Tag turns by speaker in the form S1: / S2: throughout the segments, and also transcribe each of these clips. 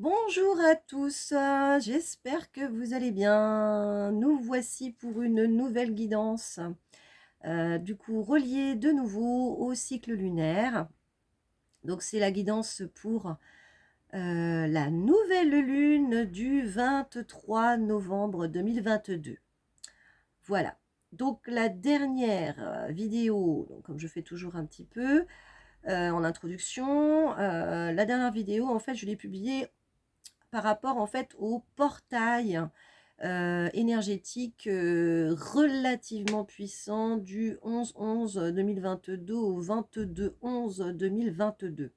S1: Bonjour à tous, j'espère que vous allez bien. Nous voici pour une nouvelle guidance, du coup reliée de nouveau au cycle lunaire. Donc c'est la guidance pour la nouvelle lune du 23 novembre 2022. Voilà. Donc la dernière vidéo, donc comme je fais toujours un petit peu en introduction, la dernière vidéo en fait je l'ai publiée par rapport en fait au portail énergétique relativement puissant du 11-11-2022 au 22-11-2022.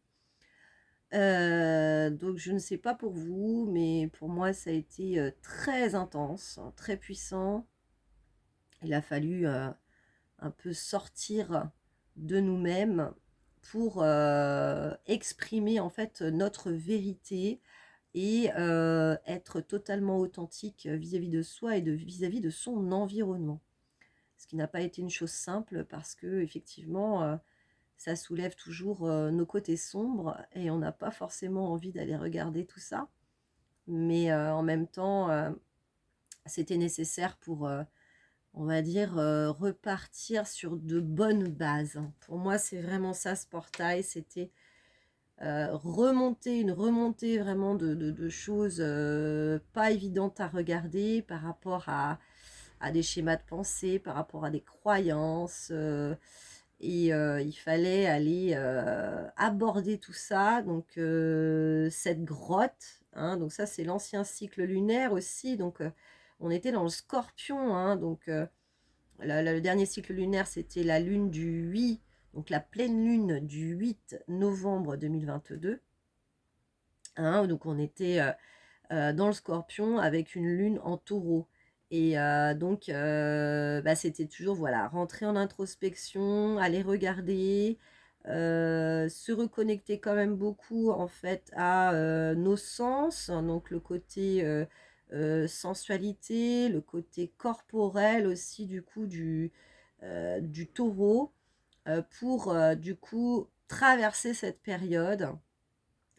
S1: Donc je ne sais pas pour vous, mais pour moi ça a été très intense, hein, très puissant. Il a fallu un peu sortir de nous-mêmes pour exprimer en fait notre vérité et être totalement authentique vis-à-vis de soi et vis-à-vis de son environnement. Ce qui n'a pas été une chose simple parce que effectivement, ça soulève toujours nos côtés sombres et on n'a pas forcément envie d'aller regarder tout ça. Mais en même temps, c'était nécessaire pour, on va dire, repartir sur de bonnes bases. Pour moi, c'est vraiment ça ce portail, c'était une remontée vraiment de choses pas évidentes à regarder par rapport à des schémas de pensée, par rapport à des croyances. Et il fallait aller aborder tout ça. Donc cette grotte, hein, donc ça c'est l'ancien cycle lunaire aussi. Donc on était dans le scorpion, hein, donc le dernier cycle lunaire, c'était la lune du 8, donc la pleine lune du 8 novembre 2022. Hein, donc on était dans le scorpion avec une lune en taureau. Et donc, c'était toujours, voilà, rentrer en introspection, aller regarder, se reconnecter quand même beaucoup, en fait, à nos sens, hein, donc le côté sensualité, le côté corporel aussi, du coup, du taureau, pour, du coup, traverser cette période.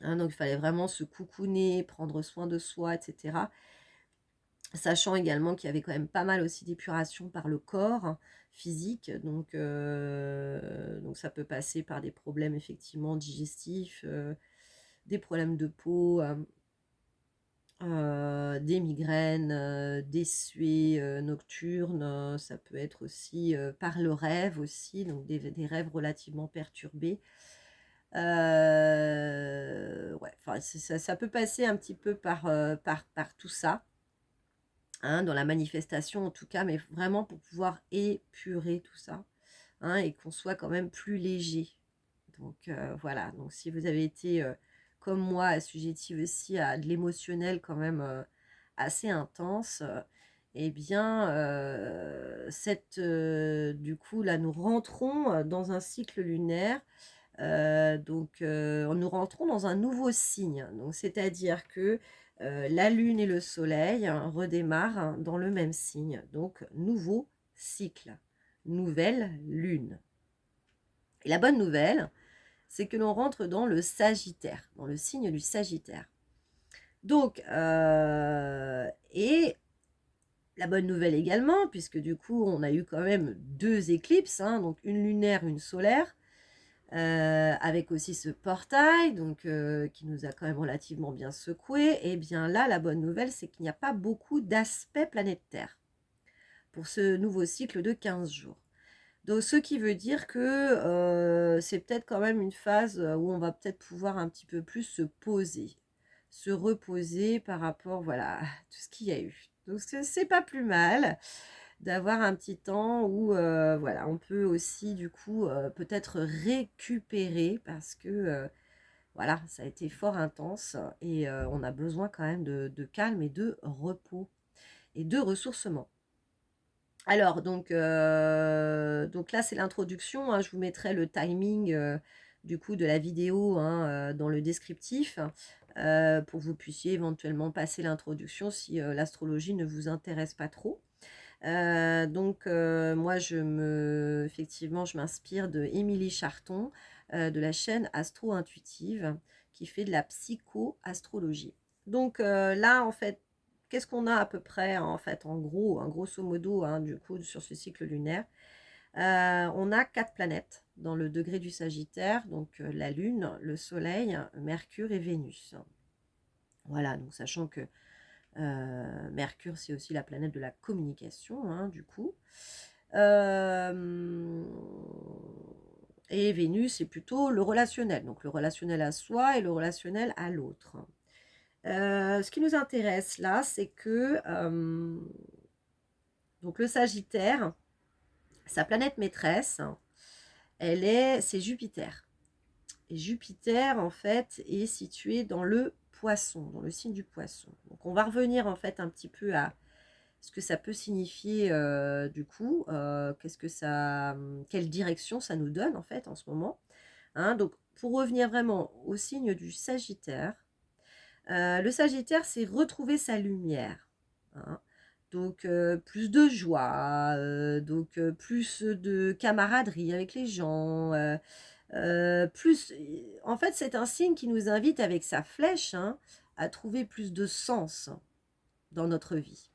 S1: Hein, donc il fallait vraiment se coucouner, prendre soin de soi, etc. Sachant également qu'il y avait quand même pas mal aussi d'épuration par le corps physique, donc ça peut passer par des problèmes effectivement digestifs, des problèmes de peau, des migraines, des suées nocturnes, ça peut être aussi par le rêve aussi, donc des rêves relativement perturbés. Ouais, enfin, ça peut passer un petit peu par tout ça, hein, dans la manifestation en tout cas, mais vraiment pour pouvoir épurer tout ça, hein, et qu'on soit quand même plus léger. Donc voilà, donc si vous avez été comme moi assujetti aussi à de l'émotionnel quand même assez intense, eh bien du coup là nous rentrons dans un cycle lunaire. Nous rentrons dans un nouveau signe. Donc, c'est-à-dire que la Lune et le Soleil redémarrent dans le même signe. Donc, nouveau cycle, nouvelle Lune. Et la bonne nouvelle, c'est que l'on rentre dans le Sagittaire, dans le signe du Sagittaire. Donc, et la bonne nouvelle également, puisque du coup, on a eu quand même deux éclipses, hein, donc une lunaire, une solaire. Avec aussi ce portail, donc qui nous a quand même relativement bien secoué. Et bien là, la bonne nouvelle, c'est qu'il n'y a pas beaucoup d'aspects planétaires pour ce nouveau cycle de 15 jours. Donc, ce qui veut dire que c'est peut-être quand même une phase où on va peut-être pouvoir un petit peu plus se poser, se reposer par rapport, voilà, à tout ce qu'il y a eu. Donc, c'est pas plus mal d'avoir un petit temps où voilà, on peut aussi du coup peut-être récupérer parce que voilà, ça a été fort intense et on a besoin quand même de calme et de repos et de ressourcement. Alors donc là c'est l'introduction, hein, je vous mettrai le timing du coup de la vidéo, hein, dans le descriptif, pour que vous puissiez éventuellement passer l'introduction si l'astrologie ne vous intéresse pas trop. Moi, effectivement, je m'inspire de Émilie Charton, de la chaîne Astro Intuitive, qui fait de la psycho-astrologie. Donc là, en fait, qu'est-ce qu'on a à peu près, en fait, en gros, hein, grosso modo, hein, du coup, sur ce cycle lunaire? On a 4 planètes dans le degré du Sagittaire, donc la Lune, le Soleil, Mercure et Vénus. Voilà, donc sachant que Mercure, c'est aussi la planète de la communication, hein, du coup. Et Vénus, c'est plutôt le relationnel, donc le relationnel à soi et le relationnel à l'autre. Ce qui nous intéresse là, c'est que donc le Sagittaire, sa planète maîtresse, c'est Jupiter. Et Jupiter, en fait, est situé dans le Poisson, dans le signe du Poisson. Donc on va revenir en fait un petit peu à ce que ça peut signifier du coup, quelle direction ça nous donne en fait en ce moment. Hein. Donc pour revenir vraiment au signe du Sagittaire, le Sagittaire, c'est retrouver sa lumière. Hein. Donc plus de joie, donc plus de camaraderie avec les gens, plus, en fait, c'est un signe qui nous invite avec sa flèche, hein, à trouver plus de sens dans notre vie.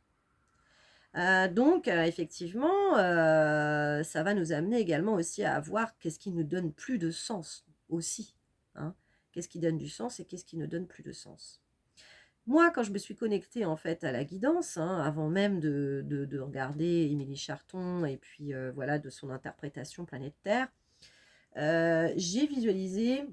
S1: Donc, effectivement, ça va nous amener également aussi à voir qu'est-ce qui nous donne plus de sens aussi. Hein. Qu'est-ce qui donne du sens et qu'est-ce qui ne donne plus de sens. Moi, quand je me suis connectée en fait à la guidance, hein, avant même de regarder Émilie Charton et puis voilà de son interprétation Planète Terre, j'ai visualisé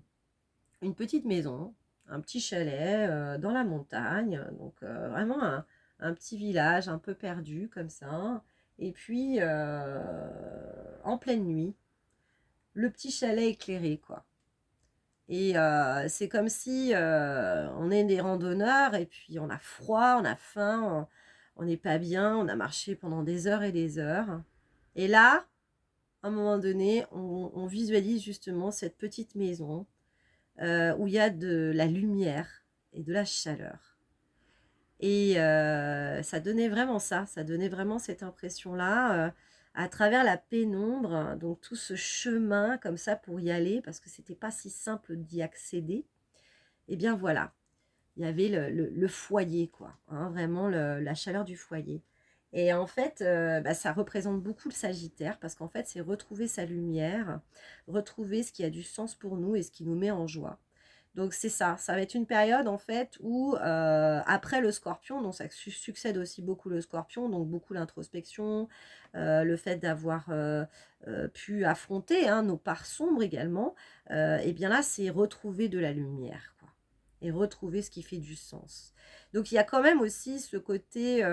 S1: une petite maison, un petit chalet dans la montagne, donc vraiment un petit village un peu perdu comme ça. Et puis en pleine nuit, le petit chalet éclairé quoi. Et c'est comme si on est des randonneurs et puis on a froid, on a faim, on n'est pas bien, on a marché pendant des heures et des heures. Et là, à un moment donné, on visualise justement cette petite maison où il y a de la lumière et de la chaleur. Et ça donnait vraiment ça donnait vraiment cette impression-là, à travers la pénombre, donc tout ce chemin comme ça pour y aller, parce que c'était pas si simple d'y accéder. Et bien voilà, il y avait le foyer, quoi, hein, vraiment la chaleur du foyer. Et en fait, bah, ça représente beaucoup le Sagittaire, parce qu'en fait, c'est retrouver sa lumière, retrouver ce qui a du sens pour nous et ce qui nous met en joie. Donc c'est ça va être une période en fait où après le Scorpion, donc ça succède aussi beaucoup le Scorpion, donc beaucoup l'introspection, le fait d'avoir pu affronter hein, nos parts sombres également, et bien là c'est retrouver de la lumière quoi, et retrouver ce qui fait du sens. Donc il y a quand même aussi ce côté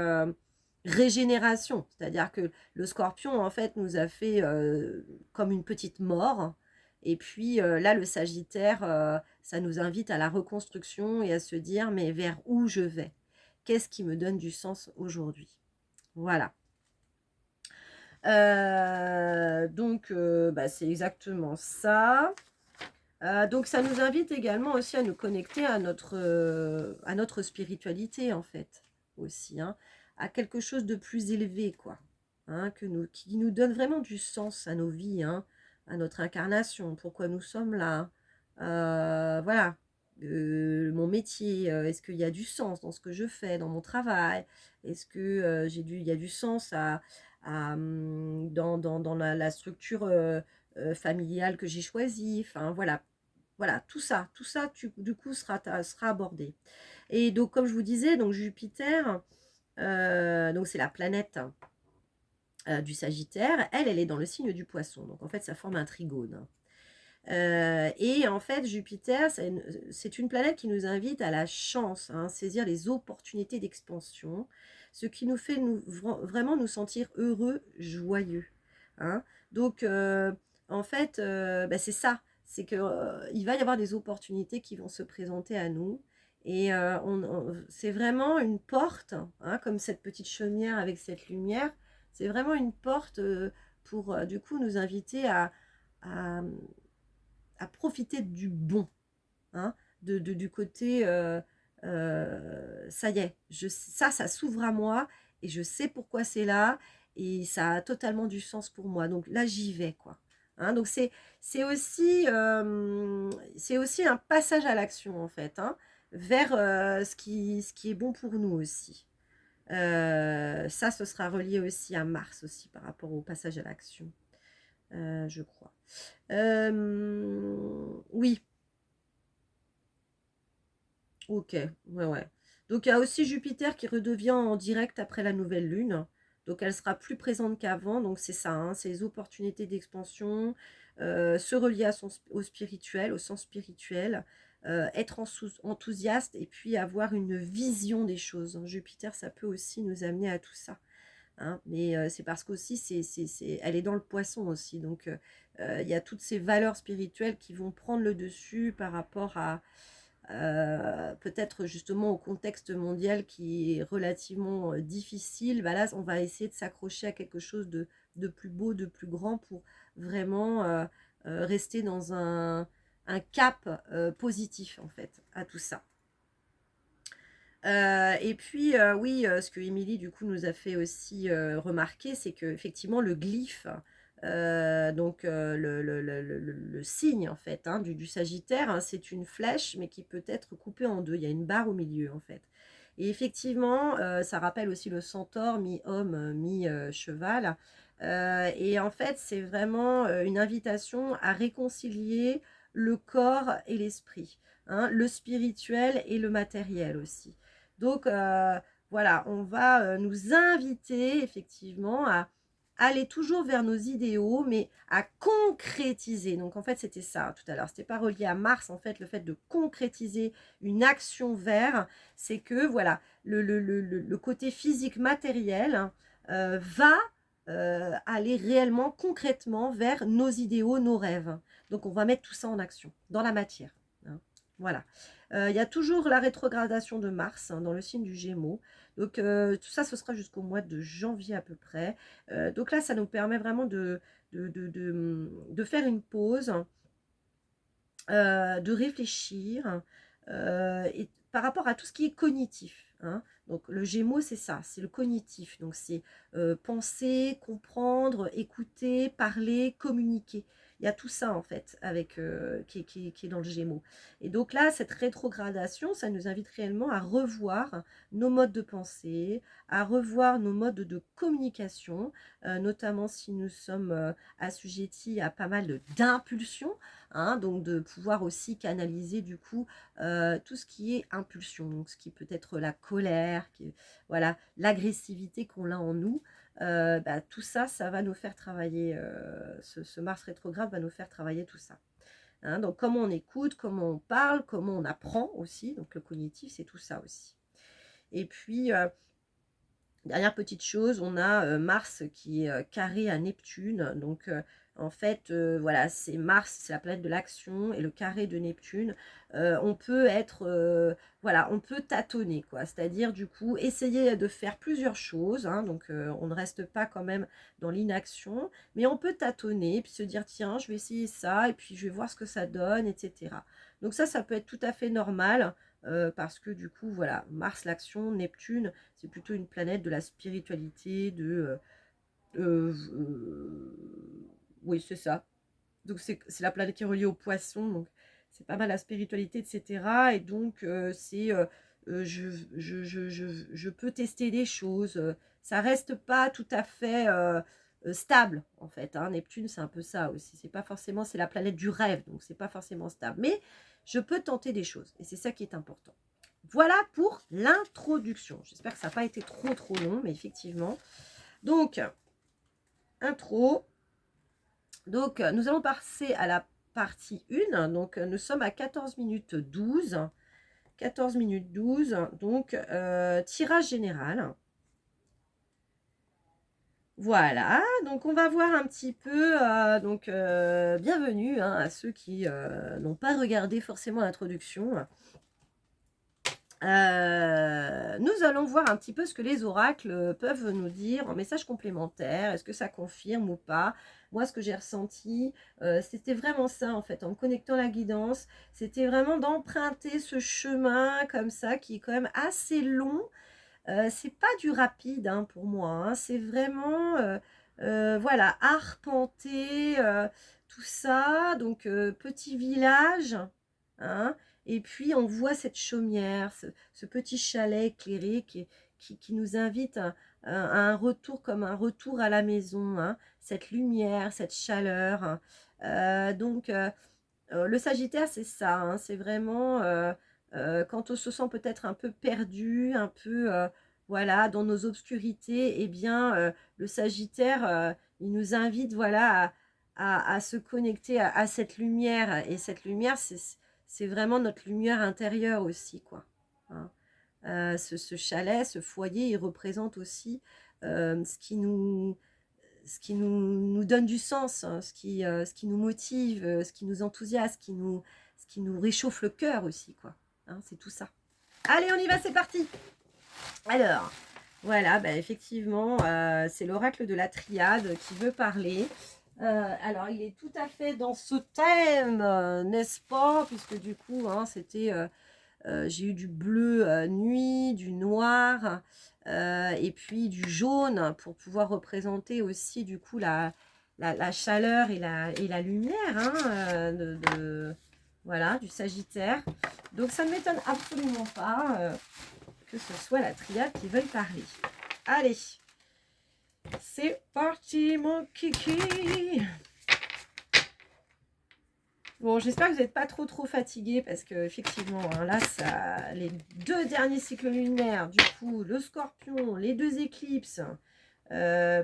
S1: régénération, c'est-à-dire que le Scorpion en fait nous a fait comme une petite mort. Et puis là, le Sagittaire, ça nous invite à la reconstruction et à se dire, mais vers où je vais? Qu'est-ce qui me donne du sens aujourd'hui? Voilà. Donc, bah, c'est exactement ça. Donc, ça nous invite également aussi à nous connecter à notre spiritualité, en fait, aussi, hein, à quelque chose de plus élevé, quoi, hein, qui nous donne vraiment du sens à nos vies, hein, à notre incarnation, pourquoi nous sommes là. Voilà, mon métier, est-ce qu'il y a du sens dans ce que je fais, dans mon travail? Est-ce que il y a du sens dans la structure familiale que j'ai choisie? Enfin, voilà, voilà, tout ça, du coup, sera abordé. Et donc, comme je vous disais, donc Jupiter, donc c'est la planète du Sagittaire, elle est dans le signe du Poisson. Donc, en fait, ça forme un trigone. Et en fait, Jupiter, c'est une planète qui nous invite à la chance, hein, saisir les opportunités d'expansion, ce qui nous fait vraiment nous sentir heureux, joyeux. Hein. Donc, en fait, bah, c'est ça, c'est que il va y avoir des opportunités qui vont se présenter à nous. Et c'est vraiment une porte, hein, comme cette petite chaumière avec cette lumière, c'est vraiment une porte pour du coup nous inviter à, à profiter du bon, hein, du côté ça y est, ça s'ouvre à moi et je sais pourquoi c'est là et ça a totalement du sens pour moi. Donc là, j'y vais, quoi. Hein, donc c'est aussi un passage à l'action, en fait. Hein. vers ce qui est bon pour nous aussi. Ça, ce sera relié aussi à Mars aussi par rapport au passage à l'action, je crois. Oui, ok, ouais, ouais. Donc il y a aussi Jupiter qui redevient en direct après la nouvelle lune. Donc elle sera plus présente qu'avant. Donc c'est ça, hein, c'est les opportunités d'expansion, se relier à au spirituel, au sens spirituel, être enthousiaste et puis avoir une vision des choses. Jupiter, ça peut aussi nous amener à tout ça. Hein. Mais c'est parce qu'aussi, elle est dans le poisson aussi. Donc il y a toutes ces valeurs spirituelles qui vont prendre le dessus par rapport à peut-être justement au contexte mondial qui est relativement difficile. Bah là, on va essayer de s'accrocher à quelque chose de plus beau, de plus grand pour vraiment rester dans un cap positif en fait à tout ça. Et puis, oui, ce que Émilie, du coup, nous a fait aussi remarquer, c'est qu'effectivement, le glyphe, donc le signe, en fait, hein, du Sagittaire, hein, c'est une flèche, mais qui peut être coupée en deux. Il y a une barre au milieu, en fait. Et effectivement, ça rappelle aussi le centaure, mi-homme, mi-cheval. Et en fait, c'est vraiment une invitation à réconcilier le corps et l'esprit, hein, le spirituel et le matériel aussi. Donc, voilà, on va nous inviter effectivement à aller toujours vers nos idéaux, mais à concrétiser. Donc, en fait, c'était ça tout à l'heure. C'était pas relié à Mars, en fait, le fait de concrétiser une action vers, c'est que, voilà, le côté physique matériel hein, va aller réellement, concrètement vers nos idéaux, nos rêves. Donc, on va mettre tout ça en action, dans la matière. Hein. Voilà. Il y a toujours la rétrogradation de Mars hein, dans le signe du Gémeaux. Donc tout ça, ce sera jusqu'au mois de janvier à peu près. Donc là, ça nous permet vraiment de faire une pause, de réfléchir et par rapport à tout ce qui est cognitif. Hein. Donc le Gémeaux, c'est ça, c'est le cognitif. Donc c'est penser, comprendre, écouter, parler, communiquer. Il y a tout ça en fait avec qui est dans le Gémeaux. Et donc là, cette rétrogradation, ça nous invite réellement à revoir nos modes de pensée, à revoir nos modes de communication, notamment si nous sommes assujettis à pas mal d'impulsions. Hein, donc de pouvoir aussi canaliser du coup tout ce qui est impulsion, donc ce qui peut être la colère, voilà, l'agressivité qu'on a en nous, bah, tout ça, ça va nous faire travailler, ce Mars rétrograde va nous faire travailler tout ça. Hein, donc comment on écoute, comment on parle, comment on apprend aussi, donc le cognitif, c'est tout ça aussi. Et puis, dernière petite chose, on a Mars qui est carré à Neptune. Donc, en fait, voilà, c'est Mars, c'est la planète de l'action et le carré de Neptune. On peut être, voilà, on peut tâtonner, quoi. C'est-à-dire, du coup, essayer de faire plusieurs choses. Hein, donc, on ne reste pas quand même dans l'inaction, mais on peut tâtonner, puis se dire, tiens, je vais essayer ça, et puis je vais voir ce que ça donne, etc. Donc ça peut être tout à fait normal. Parce que du coup, voilà, Mars, l'action, Neptune, c'est plutôt une planète de la spiritualité, oui, c'est ça. Donc c'est la planète qui est reliée au poisson, donc c'est pas mal la spiritualité, etc. Et donc c'est je peux tester des choses. Ça reste pas tout à fait stable en fait. Hein. Neptune, c'est un peu ça aussi. C'est pas forcément, c'est la planète du rêve, donc c'est pas forcément stable. Mais je peux tenter des choses et c'est ça qui est important. Voilà pour l'introduction. J'espère que ça n'a pas été trop long, mais effectivement. Donc, intro. Donc, nous allons passer à la partie 1. Donc, nous sommes à 14 minutes 12. 14 minutes 12. Donc, tirage général. Voilà, donc on va voir un petit peu, bienvenue hein, à ceux qui n'ont pas regardé forcément l'introduction. Nous allons voir un petit peu ce que les oracles peuvent nous dire en message complémentaire. Est-ce que ça confirme ou pas? Moi, ce que j'ai ressenti, c'était vraiment ça, en fait, en me connectant à la guidance. C'était vraiment d'emprunter ce chemin comme ça, qui est quand même assez long. C'est pas du rapide hein, pour moi. Hein. C'est vraiment, voilà, arpenter tout ça. Donc, petit village. Hein, Et puis, on voit cette chaumière, ce petit chalet éclairé qui nous invite à un retour, comme un retour à la maison, hein, cette lumière, cette chaleur. Hein. Le Sagittaire, c'est ça, hein, c'est vraiment quand on se sent peut-être un peu perdu, un peu voilà, dans nos obscurités, eh bien, le Sagittaire, il nous invite voilà, à se connecter à cette lumière. Et cette lumière, c'est vraiment notre lumière intérieure aussi, quoi. Hein. Ce chalet, ce foyer, il représente aussi ce qui nous donne du sens, hein, ce qui nous motive, ce qui nous enthousiasme, ce qui nous réchauffe le cœur aussi, quoi. Hein, c'est tout ça. Allez, on y va, c'est parti. Alors, voilà, bah, effectivement, c'est l'oracle de la triade qui veut parler. Alors, il est tout à fait dans ce thème, n'est-ce pas? Puisque du coup, hein, c'était... j'ai eu du bleu nuit, du noir et puis du jaune pour pouvoir représenter aussi du coup la chaleur et la lumière hein, voilà, du Sagittaire. Donc ça ne m'étonne absolument pas que ce soit la triade qui veuille parler. Allez, c'est parti mon kiki. Bon, j'espère que vous n'êtes pas trop fatigués parce que effectivement, hein, là, ça, les 2 derniers cycles lunaires, du coup, le Scorpion, les 2 éclipses,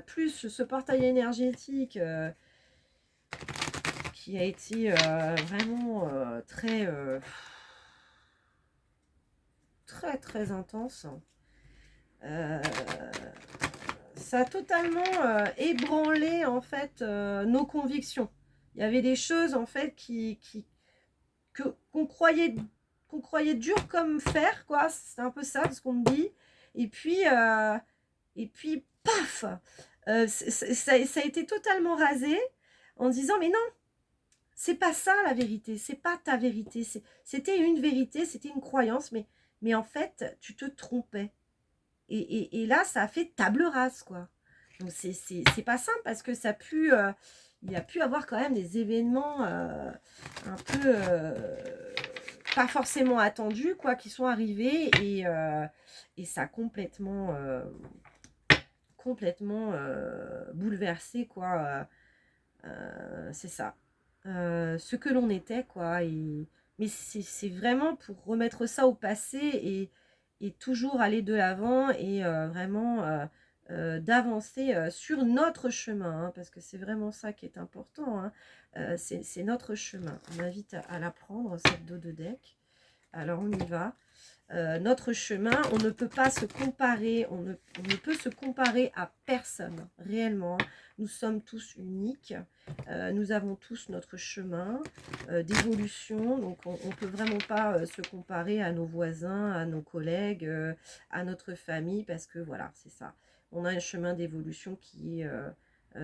S1: plus ce portail énergétique qui a été vraiment très intense. Ça a totalement ébranlé en fait nos convictions. Il y avait des choses en fait qu'on croyait dur comme fer, quoi. C'est un peu ça, ce qu'on me dit. Et puis paf, ça a été totalement rasé en disant mais non, c'est pas ça la vérité, c'est pas ta vérité. C'était une vérité, c'était une croyance, mais en fait, tu te trompais. Et là, ça a fait table rase, quoi. Donc, c'est pas simple parce que ça a pu, il a pu avoir quand même des événements un peu pas forcément attendus, quoi, qui sont arrivés et ça a complètement bouleversé, quoi. C'est ça. Ce que l'on était, quoi. Mais c'est vraiment pour remettre ça au passé et toujours aller de l'avant et vraiment d'avancer sur notre chemin, hein, parce que c'est vraiment ça qui est important. Hein. C'est notre chemin. On m'invite à la prendre, cette dos de deck. Alors, on y va. Notre chemin, on ne peut pas se comparer, on ne peut se comparer à personne, réellement. Nous sommes tous uniques, nous avons tous notre chemin d'évolution, donc on ne peut vraiment pas se comparer à nos voisins, à nos collègues, à notre famille, parce que voilà, c'est ça. On a un chemin d'évolution qui est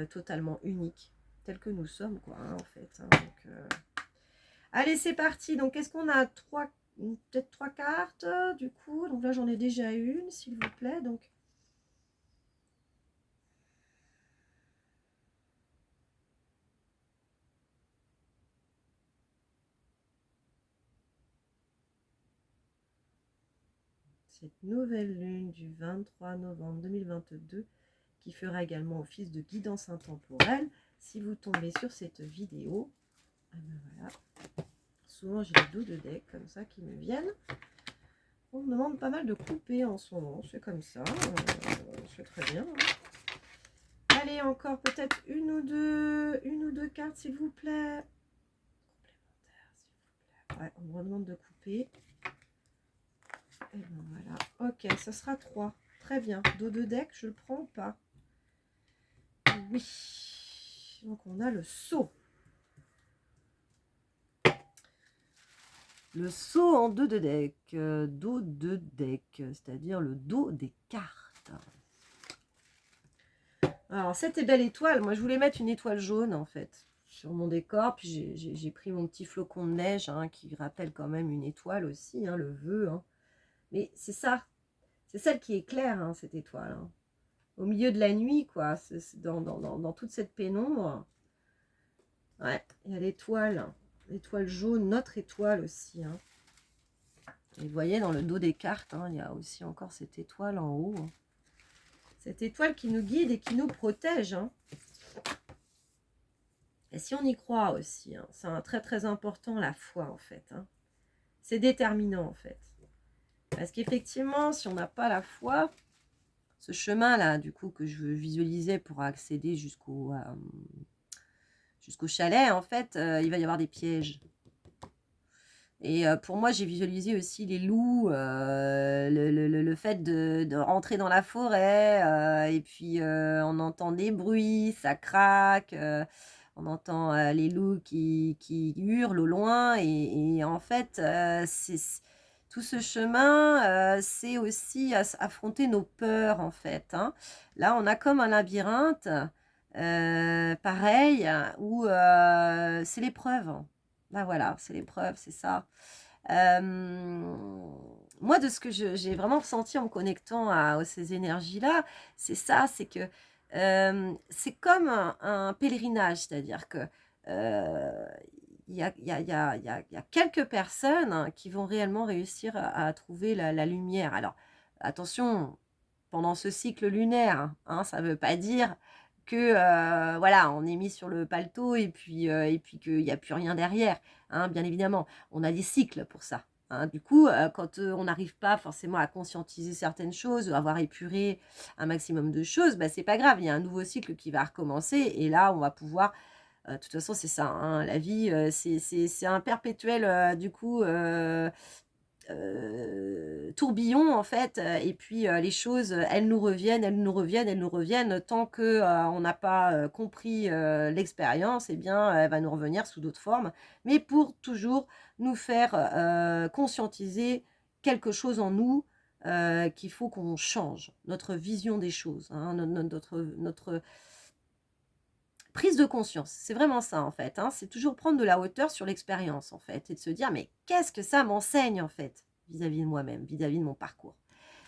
S1: totalement unique, tel que nous sommes, quoi, hein, en fait. Hein, donc, allez, c'est parti. Donc, qu'est-ce qu'on a? Peut-être 3 cartes, du coup. Donc là, j'en ai déjà une, s'il vous plaît. Donc, cette nouvelle lune du 23 novembre 2022 qui fera également office de guidance intemporelle. Si vous tombez sur cette vidéo, ben voilà. Souvent, j'ai les dos de deck comme ça qui me viennent. On me demande pas mal de couper en ce moment. C'est comme ça. C'est très bien. Hein. Allez, encore peut-être une ou deux cartes, s'il vous plaît. Complémentaire, s'il vous plaît. Ouais, on me demande de couper. Et ben voilà. Ok, ça sera 3. Très bien. Dos de deck, je le prends ou pas? Oui. Donc, on a le seau. Le seau en dos de deck. Dos de deck, c'est-à-dire le dos des cartes. Alors, cette belle étoile, moi, je voulais mettre une étoile jaune, en fait, sur mon décor. Puis, j'ai pris mon petit flocon de neige, hein, qui rappelle quand même une étoile aussi, hein, le vœu. Hein. Mais c'est ça. C'est celle qui éclaire, hein, cette étoile. Hein. Au milieu de la nuit, quoi. Dans toute cette pénombre. Ouais, il y a l'étoile. L'étoile jaune, notre étoile aussi. Hein. Et vous voyez, dans le dos des cartes, hein, il y a aussi encore cette étoile en haut. Hein. Cette étoile qui nous guide et qui nous protège. Hein. Et si on y croit aussi, hein, c'est très très important la foi en fait. Hein. C'est déterminant en fait. Parce qu'effectivement, si on n'a pas la foi, ce chemin-là, du coup, que je visualisais pour accéder jusqu'au chalet, en fait, il va y avoir des pièges. Et pour moi, j'ai visualisé aussi les loups, le fait de rentrer dans la forêt, et puis on entend des bruits, ça craque, on entend les loups qui hurlent au loin, et en fait, tout ce chemin, c'est aussi affronter nos peurs, en fait. Hein. Là, on a comme un labyrinthe, pareil, où c'est l'épreuve. Là, voilà, c'est l'épreuve, c'est ça. Moi, de ce que j'ai vraiment ressenti en me connectant à ces énergies-là, c'est ça, c'est que c'est comme un pèlerinage, c'est-à-dire que il y a quelques personnes hein, qui vont réellement réussir à trouver la lumière. Alors, attention, pendant ce cycle lunaire, hein, ça ne veut pas dire que voilà, on est mis sur le paletot et puis qu'il n'y a plus rien derrière. Hein, bien évidemment, on a des cycles pour ça. Hein. Du coup, quand on n'arrive pas forcément à conscientiser certaines choses, à avoir épuré un maximum de choses, bah, c'est pas grave, il y a un nouveau cycle qui va recommencer et là, on va pouvoir... de toute façon, c'est ça, hein, la vie, c'est un perpétuel, du coup, tourbillon en fait, et puis les choses, elles nous reviennent, elles nous reviennent, elles nous reviennent, tant que on n'a pas compris l'expérience, eh bien elle va nous revenir sous d'autres formes, mais pour toujours nous faire conscientiser quelque chose en nous, qu'il faut qu'on change, notre vision des choses, hein, notre prise de conscience, c'est vraiment ça en fait, hein, c'est toujours prendre de la hauteur sur l'expérience en fait, et de se dire mais qu'est-ce que ça m'enseigne en fait, vis-à-vis de moi-même, vis-à-vis de mon parcours.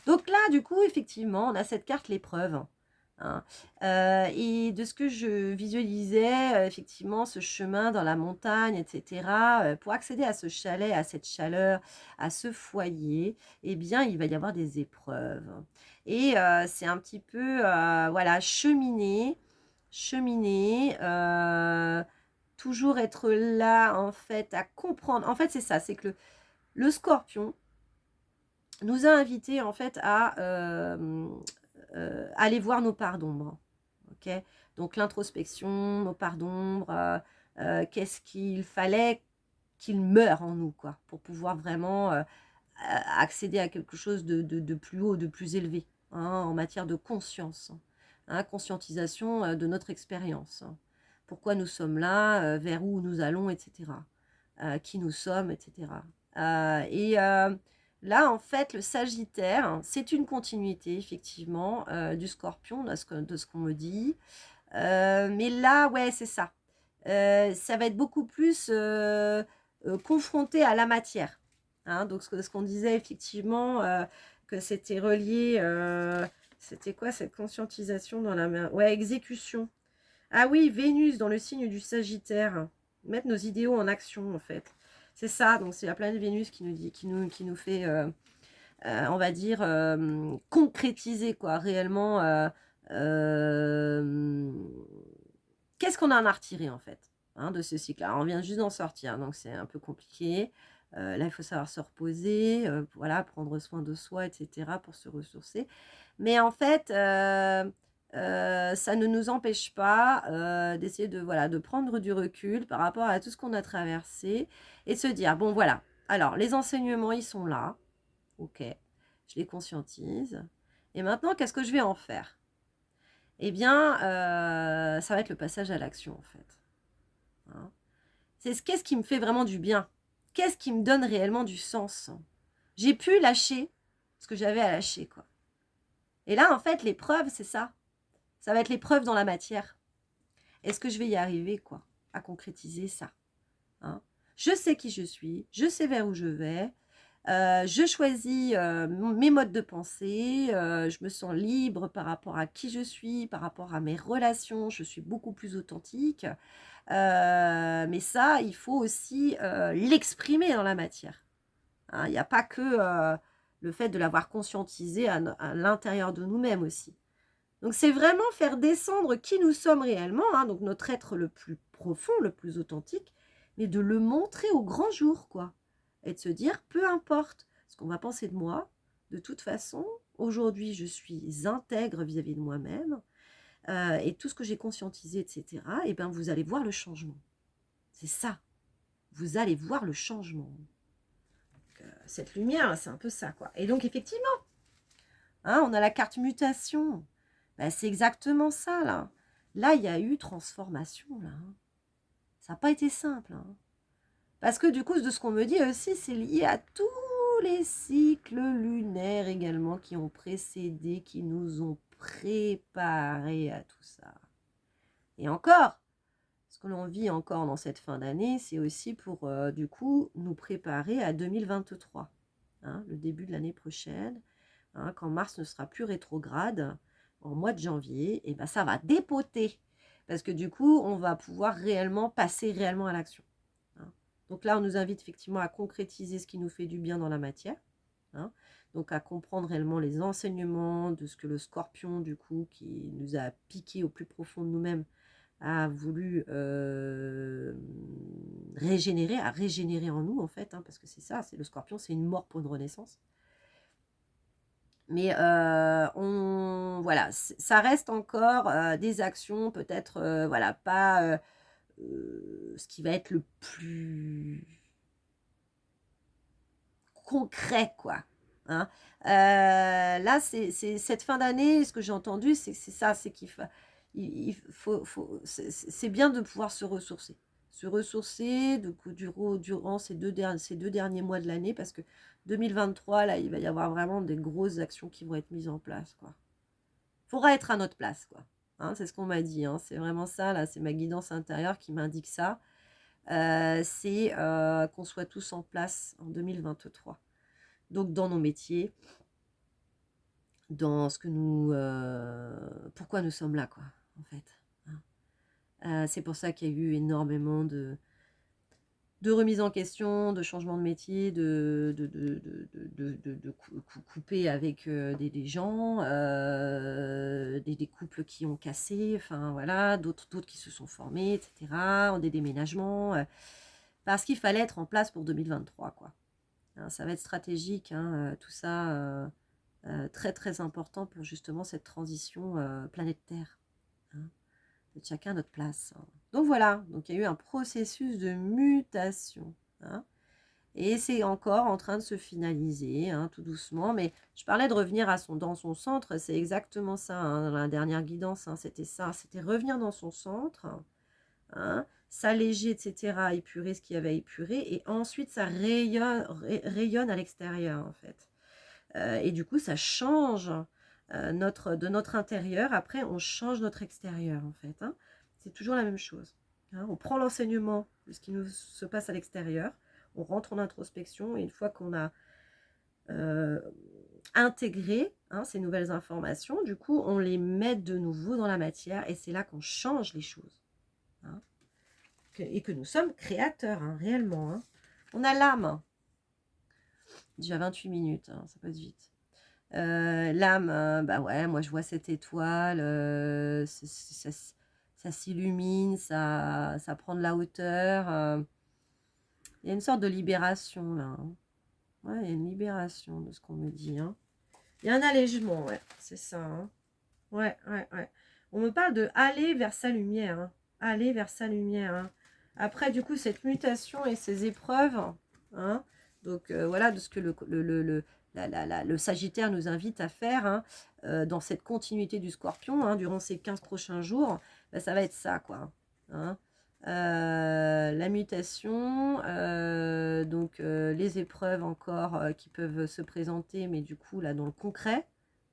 S1: Donc là, du coup, effectivement, on a cette carte l'épreuve. Hein, et de ce que je visualisais, effectivement, ce chemin dans la montagne, etc., pour accéder à ce chalet, à cette chaleur, à ce foyer, eh bien, il va y avoir des épreuves. Et c'est un petit peu, voilà, cheminer, toujours être là, en fait, à comprendre. En fait, c'est ça, c'est que le scorpion nous a invités, en fait, à aller voir nos parts d'ombre. Ok, donc l'introspection, nos parts d'ombre, qu'est-ce qu'il fallait qu'il meure en nous, quoi, pour pouvoir vraiment accéder à quelque chose de plus haut, de plus élevé, hein, en matière de conscience, hein, conscientisation de notre expérience. Hein. Pourquoi nous sommes là, vers où nous allons, etc. Qui nous sommes, etc. Et là, en fait, le Sagittaire, c'est une continuité, effectivement, du Scorpion, de ce qu'on me dit. Mais là, ouais, c'est ça. Ça va être beaucoup plus confronté à la matière. Hein, donc, ce qu'on disait, effectivement, que c'était relié... c'était quoi cette conscientisation dans la main? Ouais, exécution. Ah oui, Vénus dans le signe du Sagittaire. Mettre nos idéaux en action, en fait. C'est ça, donc c'est la planète Vénus qui nous dit, qui nous fait, on va dire, concrétiser, quoi, réellement. Qu'est-ce qu'on en a retiré, en fait, hein, de ce cycle-là? On vient juste d'en sortir, donc c'est un peu compliqué. Là, il faut savoir se reposer, voilà, prendre soin de soi, etc., pour se ressourcer. Mais en fait, ça ne nous empêche pas d'essayer de, voilà, de prendre du recul par rapport à tout ce qu'on a traversé et de se dire, bon, voilà, alors, les enseignements, ils sont là, ok, je les conscientise. Et maintenant, qu'est-ce que je vais en faire? Eh bien, ça va être le passage à l'action, en fait. Hein. C'est qu'est-ce qui me fait vraiment du bien? Qu'est-ce qui me donne réellement du sens? J'ai pu lâcher ce que j'avais à lâcher, quoi. Et là, en fait, l'épreuve, c'est ça. Ça va être l'épreuve dans la matière. Est-ce que je vais y arriver, quoi, à concrétiser ça? Hein? Je sais qui je suis, je sais vers où je vais, je choisis mes modes de pensée, je me sens libre par rapport à qui je suis, par rapport à mes relations, je suis beaucoup plus authentique. Mais ça, il faut aussi l'exprimer dans la matière. hein. Il n'y a pas que le fait de l'avoir conscientisé à l'intérieur de nous-mêmes aussi. Donc c'est vraiment faire descendre qui nous sommes réellement, hein, donc notre être le plus profond, le plus authentique, mais de le montrer au grand jour, quoi. Et de se dire, peu importe ce qu'on va penser de moi, de toute façon, aujourd'hui je suis intègre vis-à-vis de moi-même, et tout ce que j'ai conscientisé, etc., et bien vous allez voir le changement. C'est ça. Vous allez voir le changement. Donc, cette lumière, c'est un peu ça, quoi. Et donc effectivement, hein, on a la carte mutation. Ben, c'est exactement ça, là. Là, il y a eu transformation, là. Ça n'a pas été simple. Hein. Parce que du coup, de ce qu'on me dit aussi, c'est lié à tous les cycles lunaires également qui ont précédé, qui nous ont préparés à tout ça. Et encore, ce que l'on vit encore dans cette fin d'année, c'est aussi pour, du coup, nous préparer à 2023, hein, le début de l'année prochaine, hein, quand Mars ne sera plus rétrograde, en mois de janvier, et ben ça va dépoter, parce que du coup, on va pouvoir réellement passer réellement à l'action. Hein. Donc là, on nous invite effectivement à concrétiser ce qui nous fait du bien dans la matière, hein, donc à comprendre réellement les enseignements de ce que le scorpion, du coup, qui nous a piqué au plus profond de nous-mêmes, a voulu régénérer, à régénérer en nous, en fait, hein, parce que c'est ça, c'est le scorpion, c'est une mort pour une renaissance. Mais voilà, ça reste encore des actions, peut-être, voilà, pas ce qui va être le plus concret, quoi. Hein. Là, c'est cette fin d'année, ce que j'ai entendu, c'est ça, c'est qu'il faut c'est bien de pouvoir se ressourcer. Se ressourcer durant ces deux derniers mois de l'année, parce que 2023, là, il va y avoir vraiment des grosses actions qui vont être mises en place, quoi. Faudra être à notre place, quoi. Hein, c'est ce qu'on m'a dit, hein. C'est vraiment ça, là, c'est ma guidance intérieure qui m'indique ça. C'est qu'on soit tous en place en 2023. Donc dans nos métiers, dans ce que nous... pourquoi nous sommes là, quoi, en fait. Hein. C'est pour ça qu'il y a eu énormément de remise en question, de changement de métier, de couper avec des gens, des couples qui ont cassé, enfin voilà, d'autres qui se sont formés, etc., des déménagements, parce qu'il fallait être en place pour 2023, quoi. Hein, ça va être stratégique, hein, tout ça, très très important pour justement cette transition planète Terre. Hein. De chacun notre place. Hein. Donc voilà, donc il y a eu un processus de mutation. Hein, et c'est encore en train de se finaliser, hein, tout doucement. Mais je parlais de revenir dans son centre, c'est exactement ça. Hein, dans la dernière guidance, hein, c'était ça. C'était revenir dans son centre, hein, s'alléger, etc., épurer ce qu'il y avait à épurer. Et ensuite, ça rayonne à l'extérieur, en fait. Et du coup, ça change de notre intérieur. Après, on change notre extérieur, en fait. Hein. C'est toujours la même chose. Hein. On prend l'enseignement de ce qui nous se passe à l'extérieur. On rentre en introspection. Et une fois qu'on a intégré ces nouvelles informations, du coup, on les met de nouveau dans la matière. Et c'est là qu'on change les choses. Hein. Et que nous sommes créateurs, hein, réellement. Hein. On a l'âme. Déjà 28 minutes, hein, ça passe vite. L'âme, bah ouais, moi je vois cette étoile, ça s'illumine, ça prend de la hauteur. Il y a une sorte de libération là. Hein. Ouais, il y a une libération de ce qu'on me dit. Hein. Il y a un allègement, ouais, c'est ça. Hein. Ouais, ouais, ouais. On me parle de aller vers sa lumière. Hein. Aller vers sa lumière. Hein. Après, du coup, cette mutation et ces épreuves, hein, donc voilà, de ce que le Sagittaire nous invite à faire, hein, dans cette continuité du Scorpion, hein, durant ces 15 prochains jours, bah, ça va être ça, quoi. Hein. La mutation, donc les épreuves encore qui peuvent se présenter, mais du coup, là, dans le concret,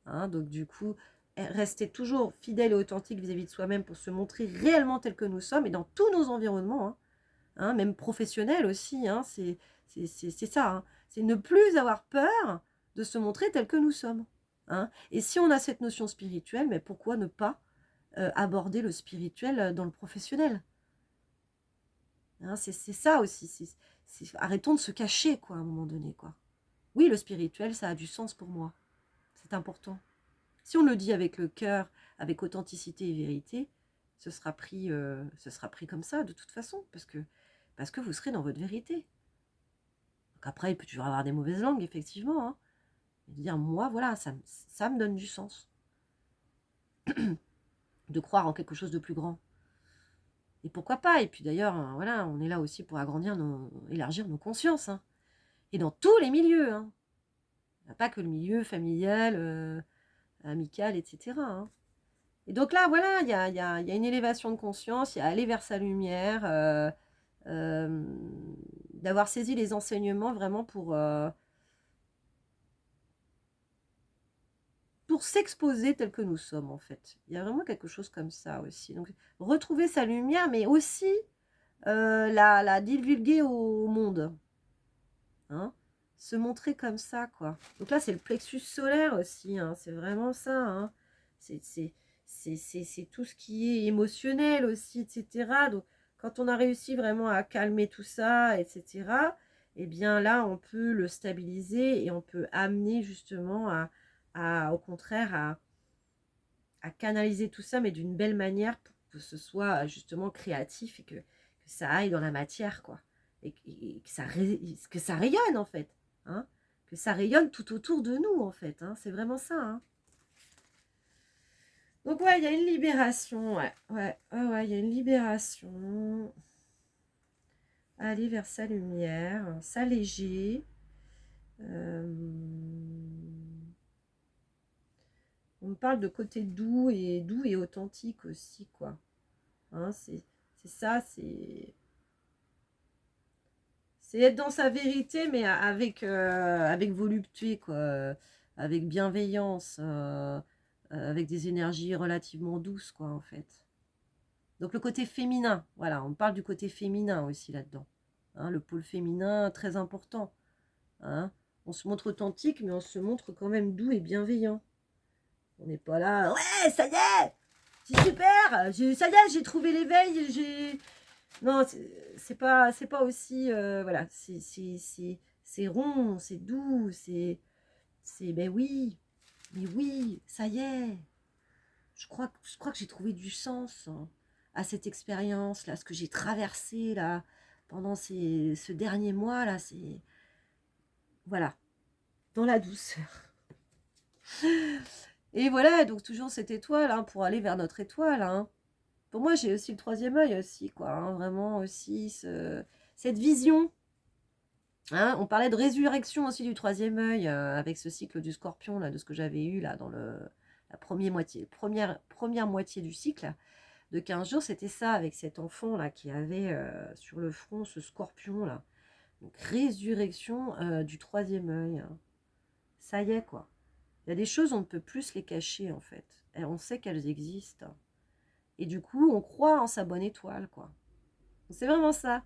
S1: hein, donc du coup, rester toujours fidèle et authentique vis-à-vis de soi-même pour se montrer réellement tel que nous sommes, et dans tous nos environnements, hein, même professionnels aussi, hein, c'est ça, hein, c'est ne plus avoir peur de se montrer tel que nous sommes. Hein. Et si on a cette notion spirituelle, mais pourquoi ne pas aborder le spirituel dans le professionnel? Hein, c'est ça aussi. Arrêtons de se cacher, quoi, à un moment donné, quoi. oui, le spirituel, ça a du sens pour moi. C'est important. Si on le dit avec le cœur, avec authenticité et vérité, ce sera pris comme ça de toute façon, parce que vous serez dans votre vérité. Donc après, il peut toujours avoir des mauvaises langues, effectivement, hein, mais de dire, moi, voilà, ça me donne du sens. De croire en quelque chose de plus grand. Et pourquoi pas? Et puis d'ailleurs, voilà, on est là aussi pour élargir nos consciences, hein. Et dans tous les milieux, hein. Pas que le milieu familial, amical, etc., hein. Et donc là, voilà, il y a une élévation de conscience, il y a aller vers sa lumière, d'avoir saisi les enseignements vraiment pour s'exposer tel que nous sommes, en fait. Il y a vraiment quelque chose comme ça aussi. Donc, retrouver sa lumière, mais aussi la divulguer au monde. Hein, se montrer comme ça, quoi. Donc là, c'est le plexus solaire aussi, hein, c'est vraiment ça. Hein. C'est tout ce qui est émotionnel aussi, etc. Donc, quand on a réussi vraiment à calmer tout ça, etc., eh bien là, on peut le stabiliser et on peut amener justement au contraire, à canaliser tout ça, mais d'une belle manière pour que ce soit justement créatif et que ça aille dans la matière, quoi. Et que ça rayonne, en fait. Hein, que ça rayonne tout autour de nous, en fait. Hein, c'est vraiment ça. Hein. Donc, ouais, il y a une libération. Ouais, il y a une libération. Aller vers sa lumière, s'alléger. On me parle de côté doux et authentique aussi, quoi. Hein, c'est ça, c'est être dans sa vérité, mais avec volupté, quoi, avec bienveillance, avec des énergies relativement douces, quoi, en fait. Donc le côté féminin, voilà, on parle du côté féminin aussi là-dedans. Hein, le pôle féminin, très important. Hein. On se montre authentique, mais on se montre quand même doux et bienveillant. On n'est pas là, ouais, ça y est, c'est super, ça y est, j'ai trouvé l'éveil, non, c'est pas aussi, voilà, c'est rond, c'est doux, ben oui, mais oui, ça y est, je crois que j'ai trouvé du sens, hein, à cette expérience, là, ce que j'ai traversé, là, pendant ce dernier mois, là, c'est, voilà, dans la douceur. Et voilà, donc toujours cette étoile, hein, pour aller vers notre étoile, hein. Pour moi, j'ai aussi le troisième œil aussi, quoi, hein, vraiment aussi cette vision. Hein, on parlait de résurrection aussi du troisième œil, avec ce cycle du scorpion, là, de ce que j'avais eu là dans la première moitié du cycle de 15 jours. C'était ça, avec cet enfant là qui avait sur le front ce scorpion là. Donc résurrection du troisième œil. Hein. Ça y est, quoi. Il y a des choses, on ne peut plus les cacher, en fait. Et on sait qu'elles existent. Et du coup, on croit en sa bonne étoile, quoi. C'est vraiment ça.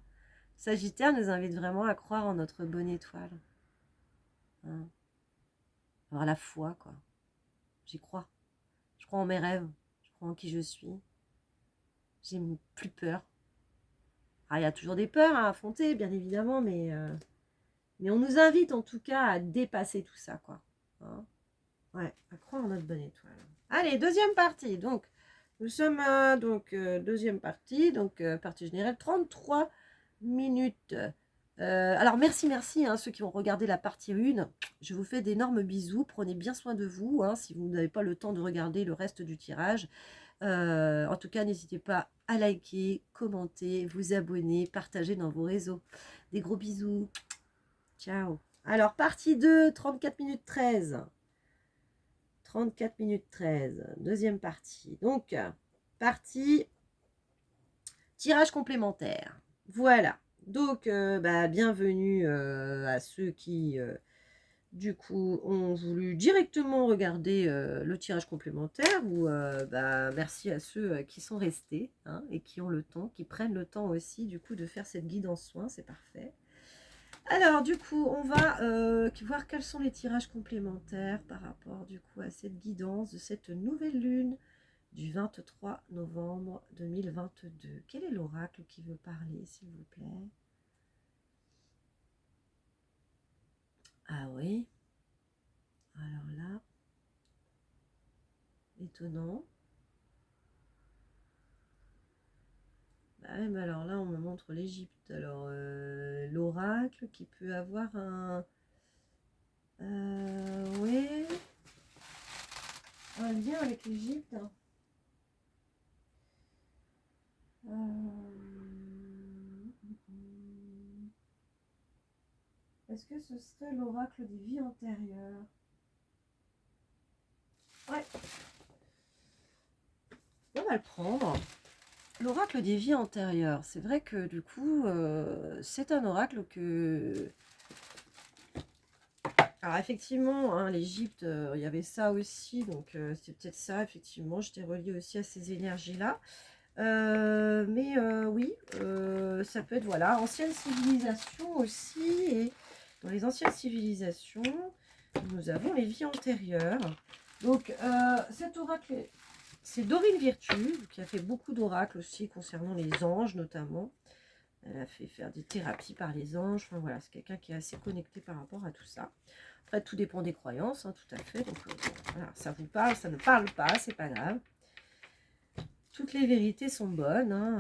S1: Sagittaire nous invite vraiment à croire en notre bonne étoile. Hein. Avoir la foi, quoi. J'y crois. Je crois en mes rêves. Je crois en qui je suis. J'ai plus peur. Ah, il y a toujours des peurs à affronter, bien évidemment, mais on nous invite en tout cas à dépasser tout ça, quoi. Hein. Ouais, à croire en notre bonne étoile. Allez, deuxième partie. Donc, nous sommes deuxième partie, donc partie générale, 33 minutes. Alors, merci, hein, ceux qui ont regardé la partie 1. Je vous fais d'énormes bisous. Prenez bien soin de vous, hein, si vous n'avez pas le temps de regarder le reste du tirage. En tout cas, n'hésitez pas à liker, commenter, vous abonner, partager dans vos réseaux. Des gros bisous. Ciao. Alors, partie 2, 34 minutes 13. 34 minutes 13, deuxième partie. Donc, partie tirage complémentaire. Voilà. Donc, bienvenue à ceux qui, du coup, ont voulu directement regarder le tirage complémentaire ou merci à ceux qui sont restés, hein, et qui ont le temps, qui prennent le temps aussi, du coup, de faire cette guide en soins. C'est parfait. Alors, du coup, on va voir quels sont les tirages complémentaires par rapport, du coup, à cette guidance de cette nouvelle lune du 23 novembre 2022. Quel est l'oracle qui veut parler, s'il vous plaît? Ah oui. Alors là, étonnant. Bah ouais, mais alors là, on me montre l'Égypte. Alors, l'oracle qui peut avoir un... oui, un lien avec l'Égypte. Est-ce que ce serait l'oracle des vies antérieures? Ouais, on va le prendre. L'oracle des vies antérieures. C'est vrai que du coup, c'est un oracle que... Alors effectivement, hein, l'Égypte, il y avait ça aussi, donc c'est peut-être ça, effectivement, je t'ai relié aussi à ces énergies-là. Mais oui, ça peut être, voilà, ancienne civilisation aussi, et dans les anciennes civilisations, nous avons les vies antérieures. Donc cet oracle, c'est Dorine Virtue, qui a fait beaucoup d'oracles aussi concernant les anges notamment. Elle a fait faire des thérapies par les anges, enfin voilà, c'est quelqu'un qui est assez connecté par rapport à tout ça. Après, tout dépend des croyances, hein, tout à fait. Donc voilà, ça vous parle, ça ne parle pas, c'est pas grave. Toutes les vérités sont bonnes. Hein.